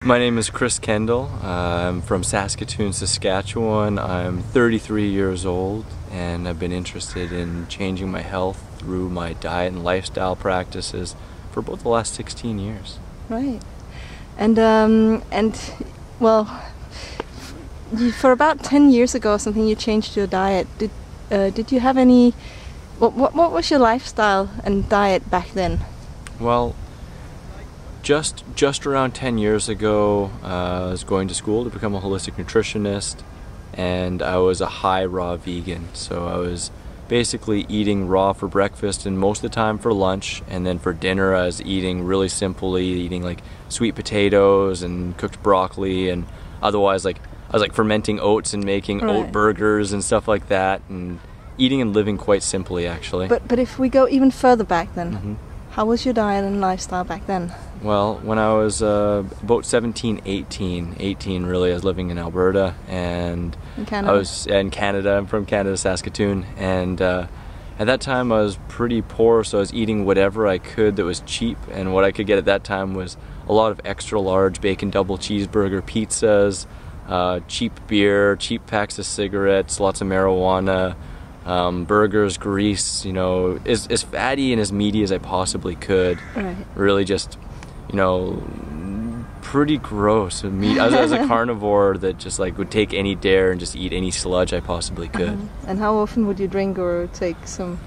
My name is Chris Kendall. I'm from Saskatoon, Saskatchewan. I'm 33 years old and I've been interested in changing my health through my diet and lifestyle practices for about the last 16 years. Right. And well, for about 10 years ago or something you changed your diet. Did you have any, what was your lifestyle and diet back then? Well, just around 10 years ago, I was going to school to become a holistic nutritionist, and I was a high raw vegan. So I was basically eating raw for breakfast and most of the time for lunch, and then for dinner I was eating really simply, eating like sweet potatoes and cooked broccoli, and otherwise I was like fermenting oats and making oat burgers and stuff like that, and eating and living quite simply actually. But if we go even further back then, how was your diet and lifestyle back then? Well, when I was about 17, 18 really, I was living in Alberta, and in Canada. I was in Canada. I'm from Canada, Saskatoon, and at that time I was pretty poor, so I was eating whatever I could that was cheap, and what I could get at that time was a lot of extra large bacon double cheeseburger pizzas, cheap beer, cheap packs of cigarettes, lots of marijuana, burgers, grease, you know, as fatty and as meaty as I possibly could. Right. Really just, you know, pretty gross meat. I was a carnivore that just like would take any dare and just eat any sludge I possibly could. And how often would you drink or take some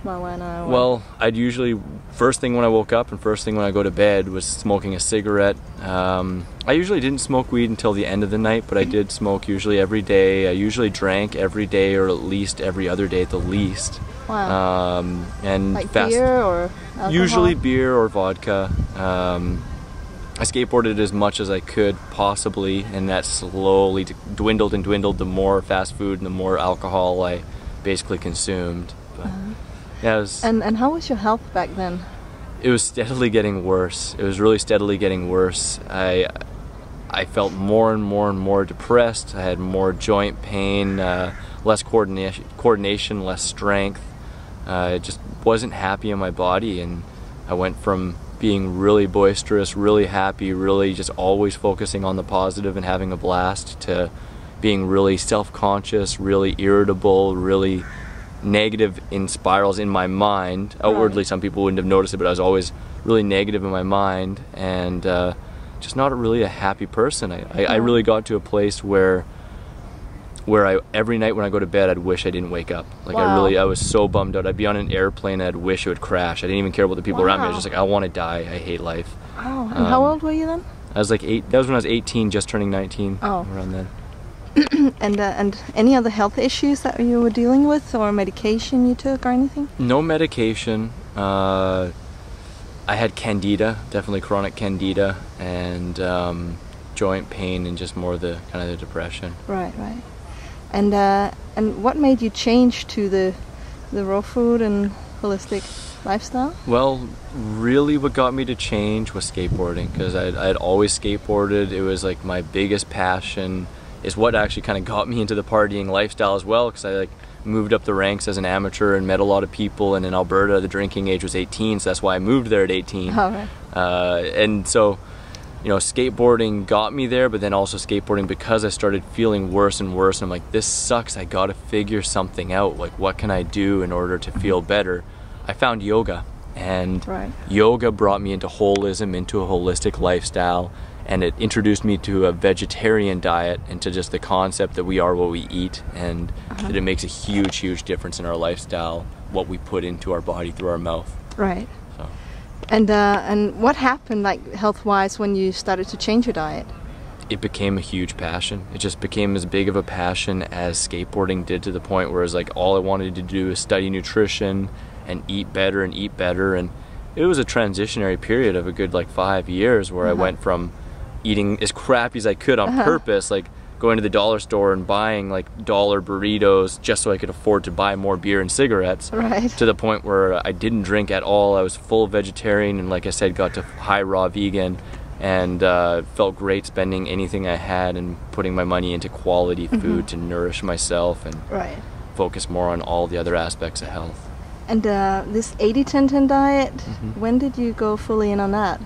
marijuana? Well, I'd usually, first thing when I woke up and first thing when I go to bed was smoking a cigarette. I usually didn't smoke weed until the end of the night, but I did smoke usually every day. I usually drank every day or at least every other day at the least. Wow. And like beer or alcohol? Usually beer or vodka. I skateboarded as much as I could possibly, and that slowly dwindled and dwindled the more fast food and the more alcohol I basically consumed. But, yeah, it was, and how was your health back then? It was steadily getting worse. It was really steadily getting worse. I felt more and more depressed. I had more joint pain, less coordination, less strength. I just wasn't happy in my body, and I went from being really boisterous, really happy, really just always focusing on the positive and having a blast, to being really self-conscious, really irritable, really negative in spirals in my mind. Outwardly, some people wouldn't have noticed it, but I was always really negative in my mind, and just not really a happy person. I really got to a place where every night when I go to bed, I'd wish I didn't wake up. Like I was so bummed out. I'd be on an airplane and I'd wish it would crash. I didn't even care about the people around me. I was just like, I want to die. I hate life. Oh, and how old were you then? I was like that was when I was 18, just turning 19. Oh. Around then. And any other health issues that you were dealing with, or medication you took or anything? No medication. I had candida, definitely chronic candida, and joint pain, and just more the kind of the depression. Right. And what made you change to the raw food and holistic lifestyle? Well, really what got me to change was skateboarding, because I'd always skateboarded. It was like my biggest passion. Is what actually kind of got me into the partying lifestyle as well, because I like moved up the ranks as an amateur and met a lot of people, and in Alberta the drinking age was 18, so that's why I moved there at 18. Oh, right. And so, you know, skateboarding got me there, but then also skateboarding, because I started feeling worse and worse, and I'm like, this sucks, I gotta figure something out, like what can I do in order to feel better? I found yoga, and yoga brought me into holism, into a holistic lifestyle, and it introduced me to a vegetarian diet, and to just the concept that we are what we eat, and that it makes a huge difference in our lifestyle, what we put into our body through our mouth. Right. So. And what happened, like health-wise, when you started to change your diet? It became a huge passion. It just became as big of a passion as skateboarding did, to the point where it was like all I wanted to do is study nutrition and eat better, and it was a transitionary period of a good like 5 years where I went from eating as crappy as I could on purpose, like going to the dollar store and buying like dollar burritos just so I could afford to buy more beer and cigarettes, to the point where I didn't drink at all. I was full vegetarian, and like I said, got to high raw vegan, and felt great spending anything I had and putting my money into quality food to nourish myself and focus more on all the other aspects of health. And this 80-10-10 diet, when did you go fully in on that?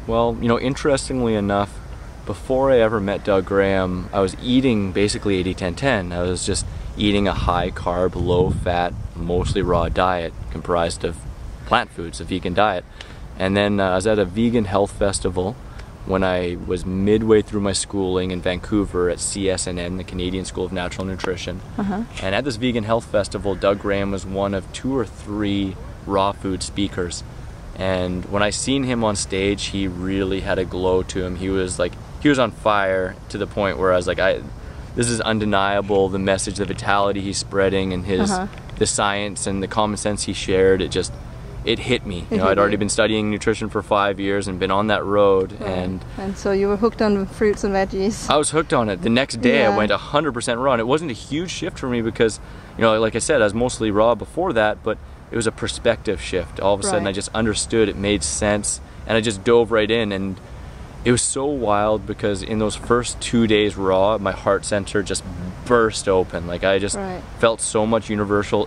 Well, you know, interestingly enough, before I ever met Doug Graham, I was eating basically 80-10-10. I was just eating a high carb, low fat, mostly raw diet comprised of plant foods, a vegan diet. And then I was at a vegan health festival when I was midway through my schooling in Vancouver at CSNN, the Canadian School of Natural Nutrition. And at this vegan health festival, Doug Graham was one of 2 or 3 raw food speakers. And when I seen him on stage, he really had a glow to him. He was on fire to the point where I was like, this is undeniable, the message, the vitality he's spreading, and the science and the common sense he shared. It hit me. You know, I'd already been studying nutrition for 5 years and been on that road. Right. And so you were hooked on fruits and veggies. I was hooked on it. The next day I went 100% raw. And it wasn't a huge shift for me because, you know, like I said, I was mostly raw before that, but it was a perspective shift. All of a sudden I just understood, it made sense, and I just dove right in. And it was so wild because in those first 2 days raw, my heart center just burst open. Like I just felt so much universal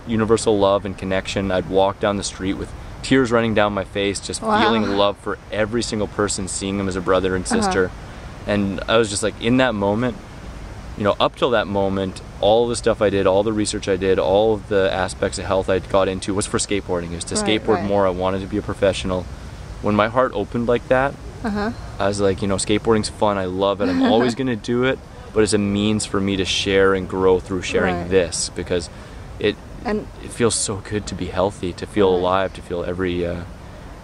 love and connection. I'd walk down the street with tears running down my face, just feeling love for every single person, seeing them as a brother and sister. And I was just like, in that moment, you know, up till that moment, all the stuff I did, all the research I did, all of the aspects of health I got into was for skateboarding. It was to skateboard more. I wanted to be a professional. When my heart opened like that, I was like, you know, skateboarding's fun. I love it. I'm always going to do it, but it's a means for me to share and grow through sharing this, because it feels so good to be healthy, to feel alive, to feel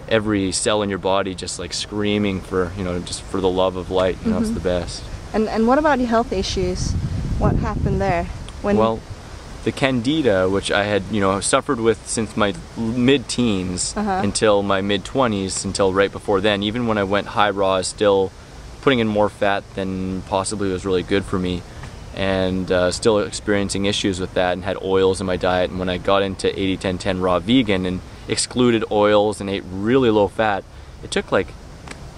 every cell in your body just like screaming for, you know, just for the love of light. You know, it's the best. And what about your health issues? What happened there? Well, the candida, which I had, you know, suffered with since my mid-teens until my mid-20s, until right before then. Even when I went high raw, I was still putting in more fat than possibly was really good for me, and still experiencing issues with that, and had oils in my diet. And when I got into 80-10-10 raw vegan and excluded oils and ate really low fat, it took like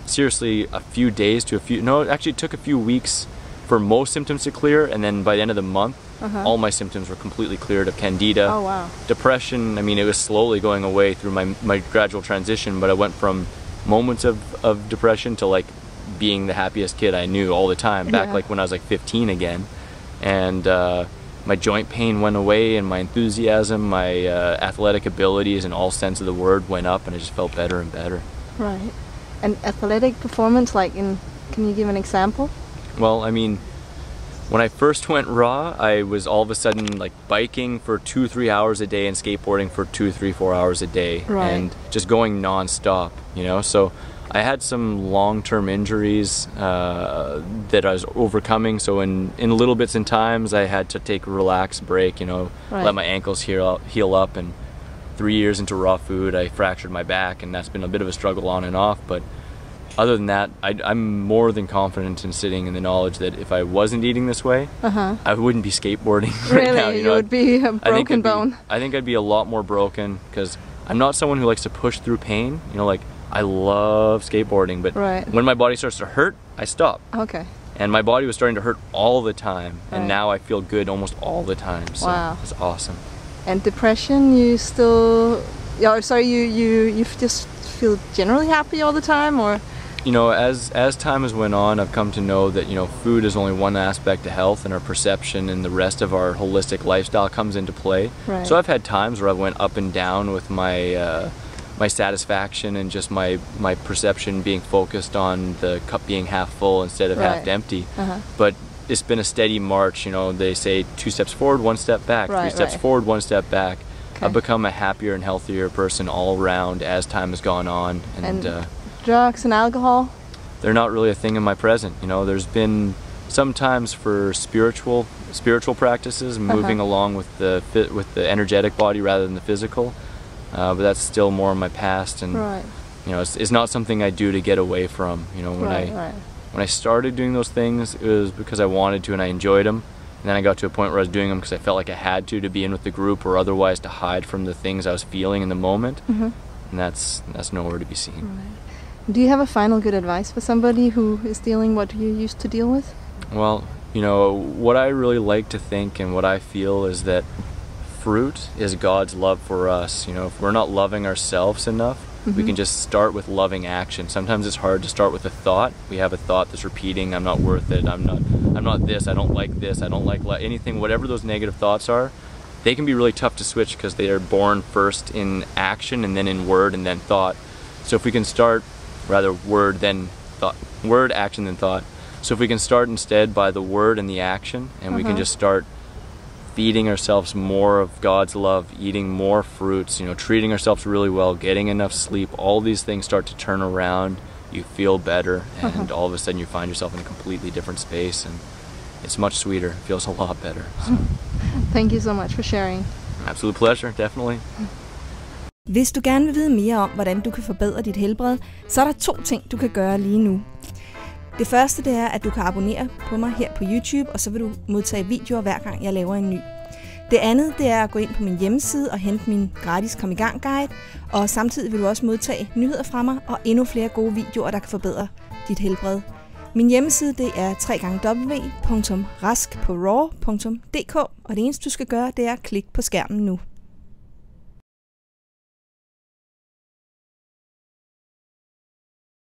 seriously a few days to it actually took a few weeks for most symptoms to clear, and then by the end of the month all my symptoms were completely cleared of candida. Oh wow. Depression, I mean, it was slowly going away through my gradual transition, but I went from moments of depression to like being the happiest kid I knew all the time, back like when I was like 15 again. And my joint pain went away, and my enthusiasm, my athletic abilities in all sense of the word went up, and I just felt better and better. Right. And athletic performance, can you give an example? Well, I mean, when I first went raw, I was all of a sudden like biking for 2-3 hours a day and skateboarding for 2-3-4 hours a day, and just going non-stop, you know. So I had some long-term injuries that I was overcoming. So in little bits and times, I had to take a relaxed break, you know, let my ankles heal up. And 3 years into raw food, I fractured my back, and that's been a bit of a struggle on and off. But other than that, I'm more than confident in sitting in the knowledge that if I wasn't eating this way, I wouldn't be skateboarding right now. You would be a broken bone. I think I'd be a lot more broken, because I'm not someone who likes to push through pain. You know, like, I love skateboarding, but when my body starts to hurt, I stop. Okay. And my body was starting to hurt all the time, and now I feel good almost all the time. So it's awesome. And depression, you still, you just feel generally happy all the time, or? You know, as time has went on, I've come to know that, you know, food is only one aspect of health, and our perception and the rest of our holistic lifestyle comes into play. So I've had times where I went up and down with my my satisfaction and just my perception being focused on the cup being half full instead of half empty. But it's been a steady march. You know, they say 2 steps forward, 1 step back, 3 steps forward, 1 step back. I've become a happier and healthier person all around as time has gone on. And drugs and alcohol? They're not really a thing in my present. You know, there's been sometimes for spiritual practices, moving along with the energetic body rather than the physical. But that's still more in my past, and you know, it's not something I do to get away from. You know, when I started doing those things, it was because I wanted to and I enjoyed them. And then I got to a point where I was doing them because I felt like I had to be in with the group, or otherwise to hide from the things I was feeling in the moment. And that's nowhere to be seen. Do you have a final good advice for somebody who is dealing what you used to deal with? Well, you know, what I really like to think and what I feel is that fruit is God's love for us. You know, if we're not loving ourselves enough, We can just start with loving action. Sometimes it's hard to start with a thought. We have a thought that's repeating, I'm not worth it, I'm not this, I don't like this, I don't like anything, whatever those negative thoughts are. They can be really tough to switch because they are born first in action and then in word and then thought. So if we can start, rather word then thought, word, action, then thought. So if we can start instead by the word and the action, and we can just start feeding ourselves more of God's love, eating more fruits, treating ourselves really well, getting enough sleep, all these things start to turn around, you feel better, and all of a sudden you find yourself in a completely different space, and it's much sweeter, it feels a lot better. So. Thank you so much for sharing. Absolute pleasure, definitely. Hvis du gerne vil vide mere om, hvordan du kan forbedre dit helbred, så er der 2 ting, du kan gøre lige nu. Det første, det er, at du kan abonnere på mig her på YouTube, og så vil du modtage videoer hver gang jeg laver en ny. Det andet, det er at gå ind på min hjemmeside og hente min gratis Kom i gang guide, og samtidig vil du også modtage nyheder fra mig og endnu flere gode videoer, der kan forbedre dit helbred. Min hjemmeside, det er www.raskpåraw.dk, og det eneste du skal gøre, det er at klikke på skærmen nu.